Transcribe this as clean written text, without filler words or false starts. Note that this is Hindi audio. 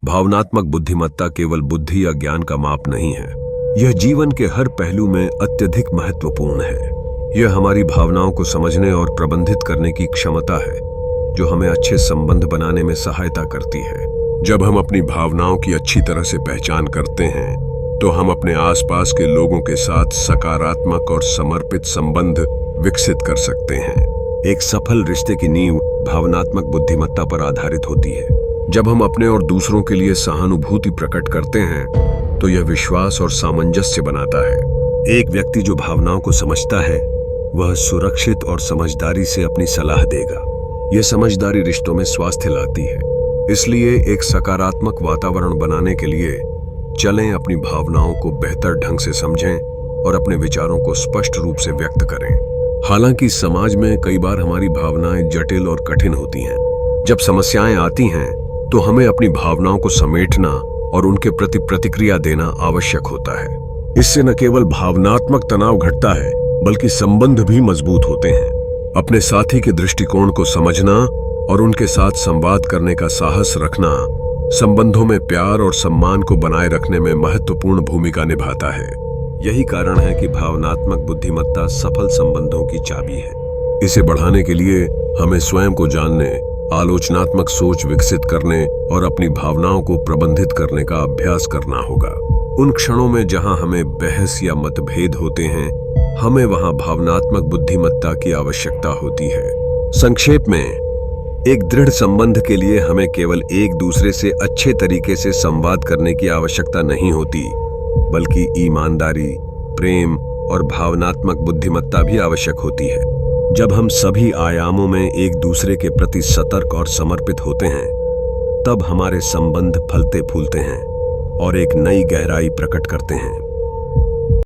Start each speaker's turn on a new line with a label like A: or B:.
A: भावनात्मक बुद्धिमत्ता केवल बुद्धि या ज्ञान का माप नहीं है, यह जीवन के हर पहलू में अत्यधिक महत्वपूर्ण है। यह हमारी भावनाओं को समझने और प्रबंधित करने की क्षमता है, जो हमें अच्छे संबंध बनाने में सहायता करती है। जब हम अपनी भावनाओं की अच्छी तरह से पहचान करते हैं, तो हम अपने आसपास के लोगों के साथ सकारात्मक और समर्पित संबंध विकसित कर सकते हैं। एक सफल रिश्ते की नींव भावनात्मक बुद्धिमत्ता पर आधारित होती है। जब हम अपने और दूसरों के लिए सहानुभूति प्रकट करते हैं, तो यह विश्वास और सामंजस्य बनाता है। एक व्यक्ति जो भावनाओं को समझता है, वह सुरक्षित और समझदारी से अपनी सलाह देगा। यह समझदारी रिश्तों में स्वास्थ्य लाती है। इसलिए एक सकारात्मक वातावरण बनाने के लिए चलें अपनी भावनाओं को बेहतर ढंग से समझें और अपने विचारों को स्पष्ट रूप से व्यक्त करें। हालांकि समाज में कई बार हमारी भावनाएं जटिल और कठिन होती हैं। जब समस्याएं आती हैं, तो हमें अपनी भावनाओं को समेटना और उनके प्रति प्रतिक्रिया देना आवश्यक होता है। इससे न केवल भावनात्मक तनाव घटता है, बल्कि संबंध भी मजबूत होते हैं। अपने साथी के दृष्टिकोण को समझना और उनके साथ संवाद करने का साहस रखना संबंधों में प्यार और सम्मान को बनाए रखने में महत्वपूर्ण भूमिका निभाता है। यही कारण है कि भावनात्मक बुद्धिमत्ता सफल संबंधों की चाबी है। इसे बढ़ाने के लिए हमें स्वयं को जानने, आलोचनात्मक सोच विकसित करने और अपनी भावनाओं को प्रबंधित करने का अभ्यास करना होगा। उन क्षणों में जहां हमें बहस या मतभेद होते हैं, हमें वहां भावनात्मक बुद्धिमत्ता की आवश्यकता होती है। संक्षेप में, एक दृढ़ संबंध के लिए हमें केवल एक दूसरे से अच्छे तरीके से संवाद करने की आवश्यकता नहीं होती, बल्कि ईमानदारी, प्रेम और भावनात्मक बुद्धिमत्ता भी आवश्यक होती है। जब हम सभी आयामों में एक दूसरे के प्रति सतर्क और समर्पित होते हैं, तब हमारे संबंध फलते फूलते हैं और एक नई गहराई प्रकट करते हैं।